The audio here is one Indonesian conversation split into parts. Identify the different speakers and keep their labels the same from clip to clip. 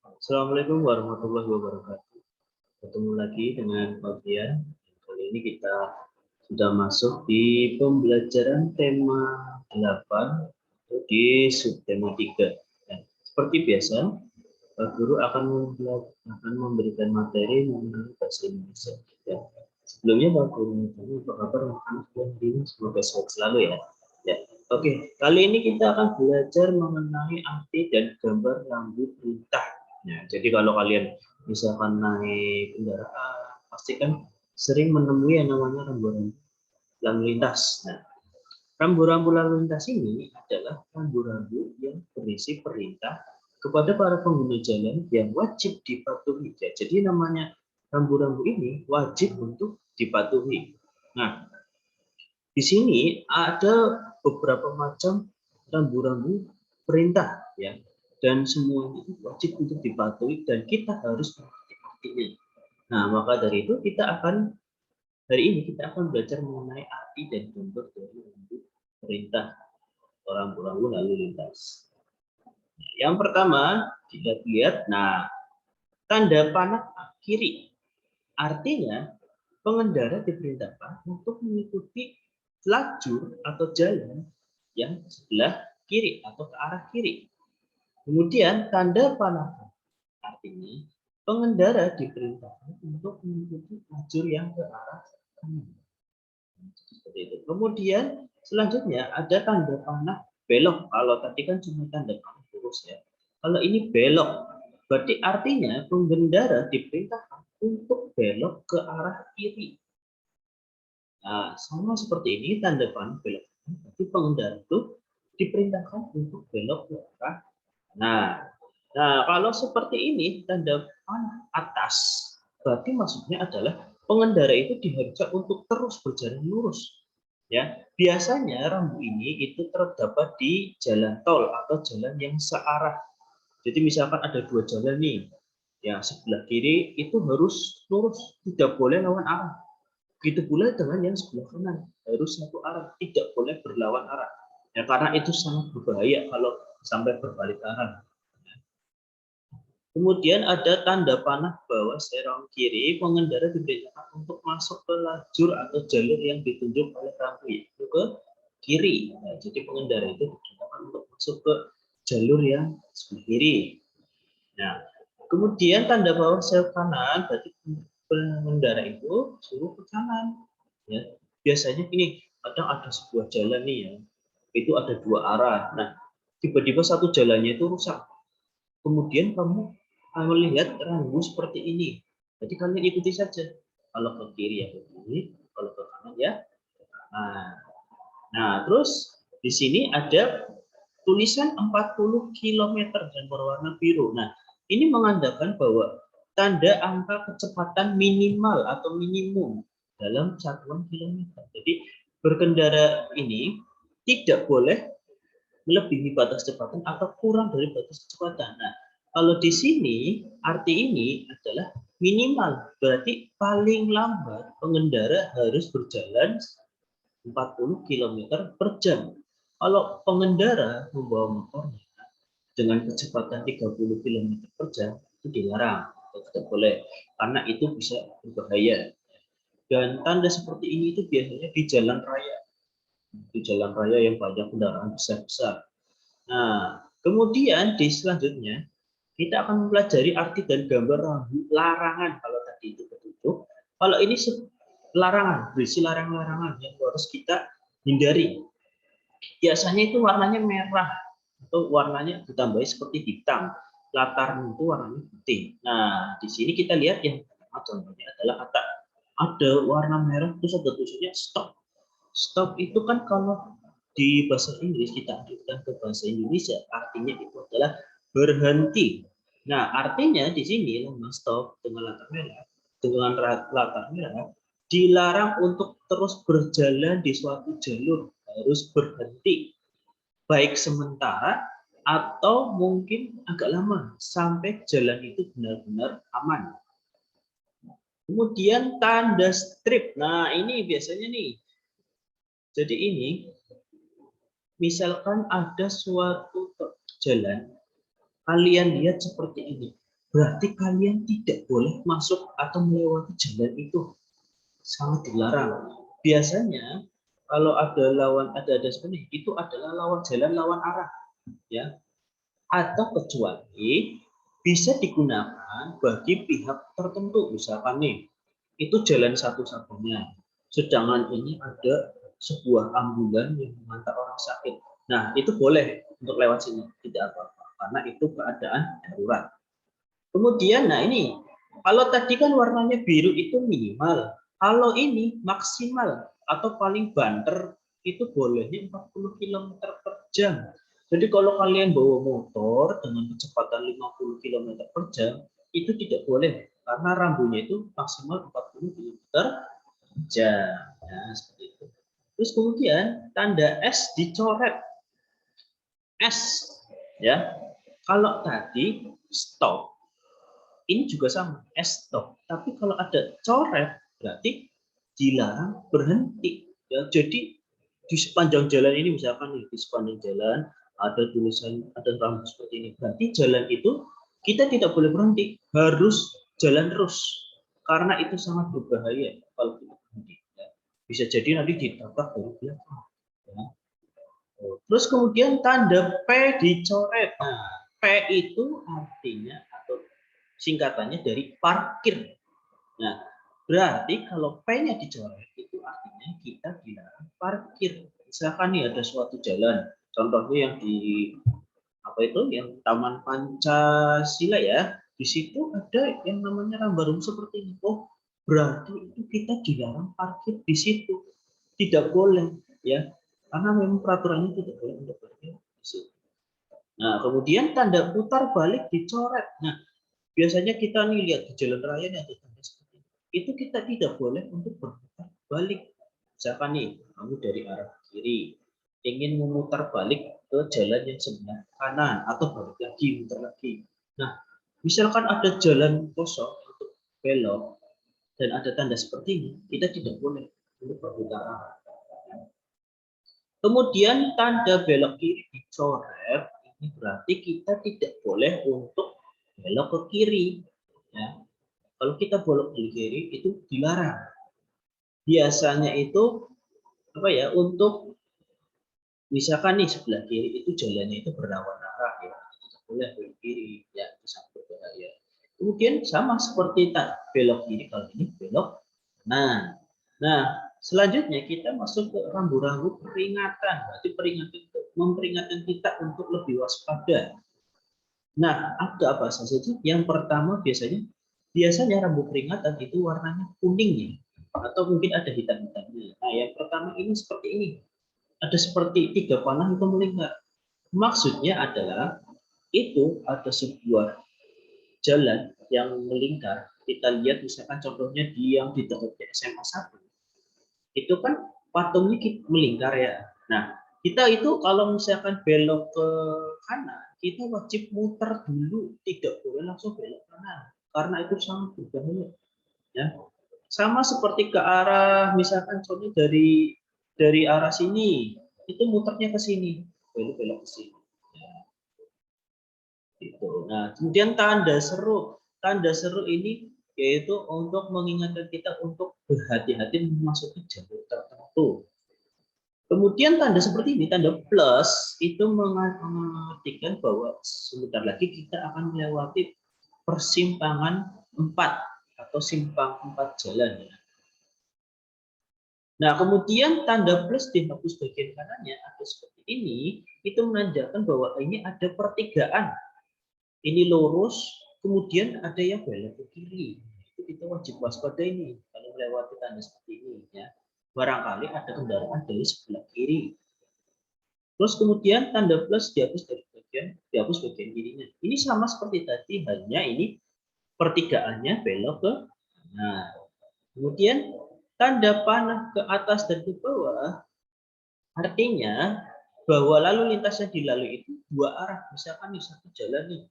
Speaker 1: Assalamualaikum warahmatullahi wabarakatuh. Ketemu lagi dengan Fabian. Kali ini kita sudah masuk di pembelajaran tema 8 atau di subtema 3. Dan seperti biasa, Pak Guru akan memberikan materi mengenai bahasa Indonesia. Ya. Sebelumnya Pak Guru, apa kabar anak-anak yang semoga sehat selalu ya. Ya. Oke, kali ini kita akan belajar mengenai arti dan gambar rambu perintah. Ya, jadi kalau kalian misalkan naik kendaraan, pasti kan sering menemui yang namanya rambu-rambu lalu lintas. Nah, rambu-rambu lalu lintas ini adalah rambu-rambu yang berisi perintah kepada para pengguna jalan yang wajib dipatuhi. Jadi namanya rambu-rambu ini wajib untuk dipatuhi. Nah, di sini ada beberapa macam rambu-rambu perintah ya, dan semuanya itu wajib untuk dipatuhi dan kita harus mengerti artinya. Nah, maka dari itu hari ini kita akan belajar mengenai arti dan gambar dari rambu perintah atau rambu-rambu lalu lintas. Yang pertama kita lihat, nah tanda panah kiri artinya pengendara diperintahkan untuk mengikuti lajur atau jalan yang sebelah kiri atau ke arah kiri. Kemudian tanda panah artinya pengendara diperintahkan untuk mengikuti lajur yang ke arah kanan. Seperti itu. Kemudian selanjutnya ada tanda panah belok. Kalau tadi kan cuma tanda panah lurus ya. Kalau ini belok, berarti artinya pengendara diperintahkan untuk belok ke arah kiri. Nah, sama seperti ini tanda panah belok. Berarti pengendara itu diperintahkan untuk belok ke arah. Nah, kalau seperti ini tanda panah atas, berarti maksudnya adalah pengendara itu diharuskan untuk terus berjalan lurus. Ya, biasanya rambu ini itu terdapat di jalan tol atau jalan yang searah. Jadi misalkan ada dua jalan nih, yang sebelah kiri itu harus lurus, tidak boleh lawan arah. Begitu pula dengan yang sebelah kanan, harus satu arah, tidak boleh berlawan arah. Ya, karena itu sangat berbahaya kalau sampai berbalik arah. Kemudian ada tanda panah bawah serong kiri, pengendara diperintahkan untuk masuk ke lajur atau jalur yang ditunjuk oleh rambu, yaitu ke kiri. Nah, jadi pengendara itu diperintahkan untuk masuk ke jalur yang sebelah kiri. Nah, kemudian tanda bawah serong kanan, berarti pengendara itu suruh ke kanan. Ya, biasanya ini kadang ada sebuah jalan nih ya, itu ada dua arah. Nah, tiba-tiba satu jalannya itu rusak. Kemudian kamu melihat rambu seperti ini. Jadi kalian ikuti saja. Kalau ke kiri ya ke kiri, kalau ke kanan ya ke kanan. Nah, terus di sini ada tulisan 40 km dan berwarna biru. Nah, ini menandakan bahwa tanda angka kecepatan minimal atau minimum dalam satuan kilometer. Jadi berkendara ini tidak boleh melebihi batas kecepatan atau kurang dari batas kecepatan. Nah, kalau di sini arti ini adalah minimal, berarti paling lambat pengendara harus berjalan 40 km per jam. Kalau pengendara membawa motornya dengan kecepatan 30 km per jam itu dilarang, tidak boleh, karena itu bisa berbahaya. Dan tanda seperti ini itu biasanya di jalan raya yang banyak kendaraan besar-besar. Nah, kemudian di selanjutnya kita akan mempelajari arti dan gambar rambu larangan. Kalau tadi itu petunjuk, kalau ini larangan, berisi larangan-larangan yang harus kita hindari. Biasanya itu warnanya merah atau warnanya ditambahi seperti hitam. Latarnya itu warnanya putih. Nah, di sini kita lihat yang pertama contohnya adalah kata ada warna merah terus ada tulisannya stop. Stop itu kan kalau di bahasa Inggris kita artikan ke bahasa Indonesia artinya itu adalah berhenti. Nah, artinya di sini lama stop dengan latar merah dilarang untuk terus berjalan di suatu jalur, harus berhenti baik sementara atau mungkin agak lama sampai jalan itu benar-benar aman. Kemudian tanda strip. Nah, ini biasanya nih. Jadi ini misalkan ada suatu jalan, kalian lihat seperti ini. berarti kalian tidak boleh masuk atau melewati jalan itu, sangat dilarang. Biasanya kalau ada seperti itu adalah lawan jalan, lawan arah, ya. Atau kecuali bisa digunakan bagi pihak tertentu, misalkan nih itu jalan satu-satunya, sedangkan ini ada sebuah ambulan yang mengantar orang sakit. Nah, itu boleh untuk lewat sini, tidak apa-apa, karena itu keadaan darurat. Kemudian, nah ini, kalau tadi kan warnanya biru itu minimal, kalau ini maksimal atau paling banter itu bolehnya 40 km per jam. Jadi kalau kalian bawa motor dengan kecepatan 50 km per jam, itu tidak boleh, karena rambunya itu maksimal 40 km per jam. Nah, seperti itu. Terus kemudian tanda S dicoret. S, ya. Kalau tadi stop, ini juga sama, stop. Tapi kalau ada coret, berarti dilarang berhenti. Ya, jadi di sepanjang jalan ini, misalkan di sepanjang jalan ada tulisan, ada rambu seperti ini, berarti jalan itu kita tidak boleh berhenti, harus jalan terus, karena itu sangat berbahaya kalau kita berhenti. Ya. Bisa jadi nanti ditabrak dari belakang. Ya. Terus kemudian tanda P dicoret. Nah, P itu artinya atau singkatannya dari parkir. Nah, berarti kalau P-nya dicoret itu artinya kita dilarang parkir. Misalkan nih ada suatu jalan, contohnya yang di apa itu, yang Taman Pancasila ya, di situ ada yang namanya rambu-rambu seperti ini. Oh, berarti itu kita dilarang parkir di situ, tidak boleh ya, karena memang peraturannya tidak boleh untuk parkir di situ. Nah, kemudian tanda putar balik dicoret. Nah, biasanya kita nih lihat di jalan raya nih ada tanda seperti ini. Itu kita tidak boleh untuk berputar balik. Misalkan nih, kamu dari arah kiri ingin memutar balik ke jalan yang sebelah kanan atau balik lagi, muter lagi. Nah, misalkan ada jalan kosong untuk belok dan ada tanda seperti ini, kita tidak boleh untuk berputar arah. Kemudian tanda belok kiri dicoret, ini berarti kita tidak boleh untuk belok ke kiri. Ya. Kalau kita belok ke kiri itu dilarang. Biasanya itu apa ya, untuk misalkan nih sebelah kiri itu jalannya itu berlawan arah ya, tidak boleh belok kiri ya, itu sangat berbahaya. Kemudian sama seperti belok kiri, kalau ini belok kanan. Nah, selanjutnya kita masuk ke rambu-rambu peringatan. Berarti peringatan itu memperingatkan kita untuk lebih waspada. Nah, ada apa saja sih? Yang pertama biasanya rambu peringatan itu warnanya kuning ya, atau mungkin ada hitam-hitamnya. Nah, yang pertama ini seperti ini. Ada seperti 3 panah itu melingkar. Maksudnya adalah itu ada sebuah jalan yang melingkar. Kita lihat misalkan contohnya yang di dekat SMA 1. Itu kan patungnya melingkar ya. Nah, kita itu kalau misalkan belok ke kanan, kita wajib muter dulu, tidak boleh langsung belok kanan, karena itu sangat berbahaya. Ya, sama seperti ke arah misalkan contohnya dari arah sini, itu muternya ke sini, belok ke sini. Ya, gitu. Nah, kemudian tanda seru ini yaitu untuk mengingatkan kita untuk berhati-hati memasuki jalur tertentu. Kemudian tanda seperti ini, tanda plus, itu mengartikan bahwa sebentar lagi kita akan melewati persimpangan 4 atau simpang 4 jalan. Nah, kemudian tanda plus dihapus bagian kanannya atau seperti ini, itu menandakan bahwa ini ada pertigaan. Ini lurus, kemudian ada yang belok ke kiri. Itu kita wajib waspada ini kalau melewati tanda seperti ini ya. Barangkali ada kendaraan dari sebelah kiri. Terus kemudian tanda plus dihapus bagian kirinya. Ini sama seperti tadi, hanya ini pertigaannya belok ke kanan. Kemudian tanda panah ke atas dan ke bawah artinya bahwa lalu lintas yang dilalui itu 2 arah. Misalkan di satu jalan nih,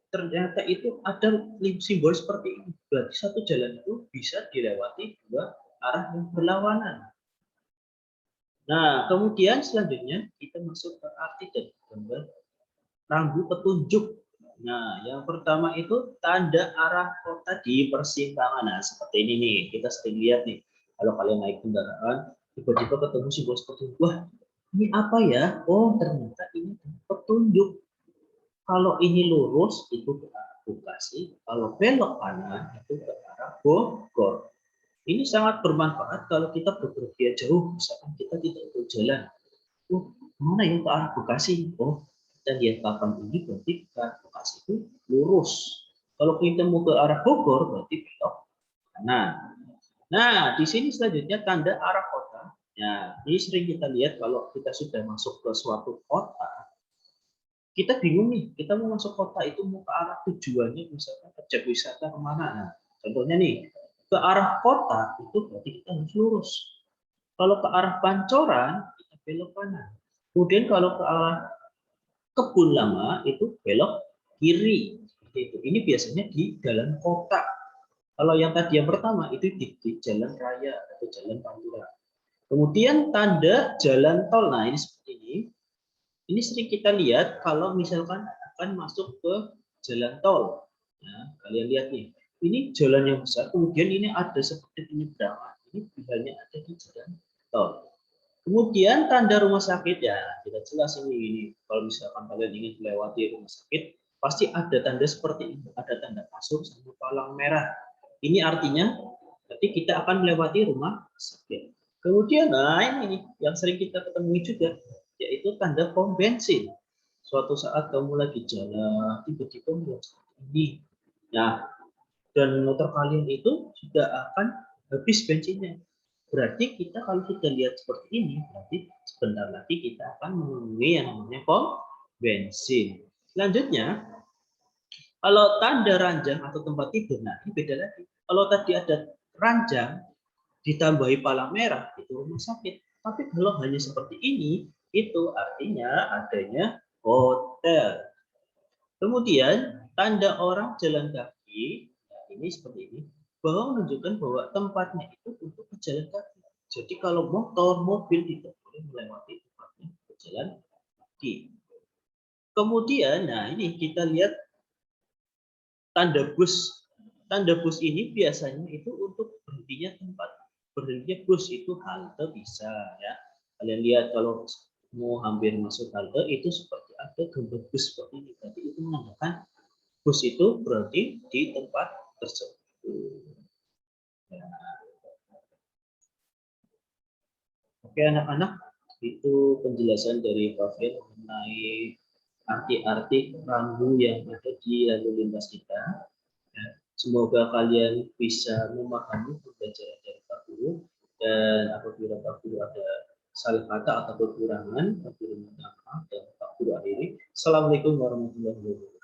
Speaker 1: ternyata itu ada simbol seperti ini. Berarti satu jalan itu bisa dilewati 2 arah yang berlawanan. Nah, kemudian selanjutnya kita masuk ke arti dan gambar rambu petunjuk. Nah, yang pertama itu tanda arah kota di persimpangan. Nah, seperti ini nih, kita sering lihat nih. Kalau kalian naik kendaraan, tiba-tiba ketemu simbol seperti itu. Wah, ini apa ya? Oh, ternyata ini petunjuk. Kalau ini lurus, itu ke arah Bekasi. Kalau belok kanan, itu ke arah Bogor. Ini sangat bermanfaat kalau kita bepergian jauh. Misalkan kita tidak tahu jalan. Oh, mana yang ke arah Bekasi? Oh, kita lihat papan ini berarti ke arah Bekasi itu lurus. Kalau kita mau ke arah Bogor berarti belok kanan. Nah, di sini selanjutnya tanda arah kota. Ya, ini sering kita lihat kalau kita sudah masuk ke suatu kota, kita bingung nih, kita mau masuk kota itu mau ke arah tujuannya misalkan objek wisata kemana. Nah, contohnya nih, ke arah kota itu berarti kita harus lurus. Kalau ke arah Pancoran, kita belok kanan. Kemudian kalau ke arah Kebun Lama itu belok kiri. Seperti itu. Ini biasanya di dalam kota. Kalau yang tadi yang pertama itu di jalan raya atau jalan pantura. Kemudian tanda jalan tol. Nah, ini seperti ini. Ini sering kita lihat kalau misalkan akan masuk ke jalan tol. Nah, kalian lihat nih. Ini jalan yang besar, kemudian ini ada seperti penyeberangan. Ini hanya ada di jalan tol. Kemudian tanda rumah sakit ya, kita jelas ini. Kalau misalkan kalian ingin melewati rumah sakit, pasti ada tanda seperti ini. Ada tanda kasur sama palang merah. Ini artinya berarti kita akan melewati rumah sakit. Kemudian, nah ini yang sering kita ketemui juga, yaitu tanda pom bensin. Suatu saat kamu lagi jalan, tiba-tiba melihat seperti ini. Nah, dan motor kalian itu sudah akan habis bensinnya. Berarti kita kalau kita lihat seperti ini, berarti sebentar lagi kita akan menemui yang namanya pom bensin. Selanjutnya, kalau tanda ranjang atau tempat tidur, nah ini beda lagi. Kalau tadi ada ranjang ditambahi palang merah, itu rumah sakit. Tapi kalau hanya seperti ini, itu artinya adanya hotel. Kemudian tanda orang jalan kaki, nah ini seperti ini, bahwa menunjukkan bahwa tempatnya itu untuk pejalan kaki. Jadi kalau motor, mobil tidak boleh melewati tempatnya pejalan kaki. Kemudian, nah ini kita lihat tanda bus. Tanda bus ini biasanya itu untuk berhentinya tempat. Berhentinya bus itu halte bisa ya. Kalian lihat kalau mau hampir masuk halte itu seperti ada gambar bus seperti ini. Berarti itu menandakan bus itu berhenti di tempat tersebut. Ya. Oke anak-anak, itu penjelasan dari Pak Fir mengenai arti-arti rambu yang ada di lalu lintas kita. Ya. Semoga kalian bisa memahami pembelajaran dari Pak Guru, dan apabila Pak Guru ada salah kata atau kekurangan, Pak Guru minta maaf dan Pak Guru akhiri. Assalamualaikum warahmatullahi wabarakatuh.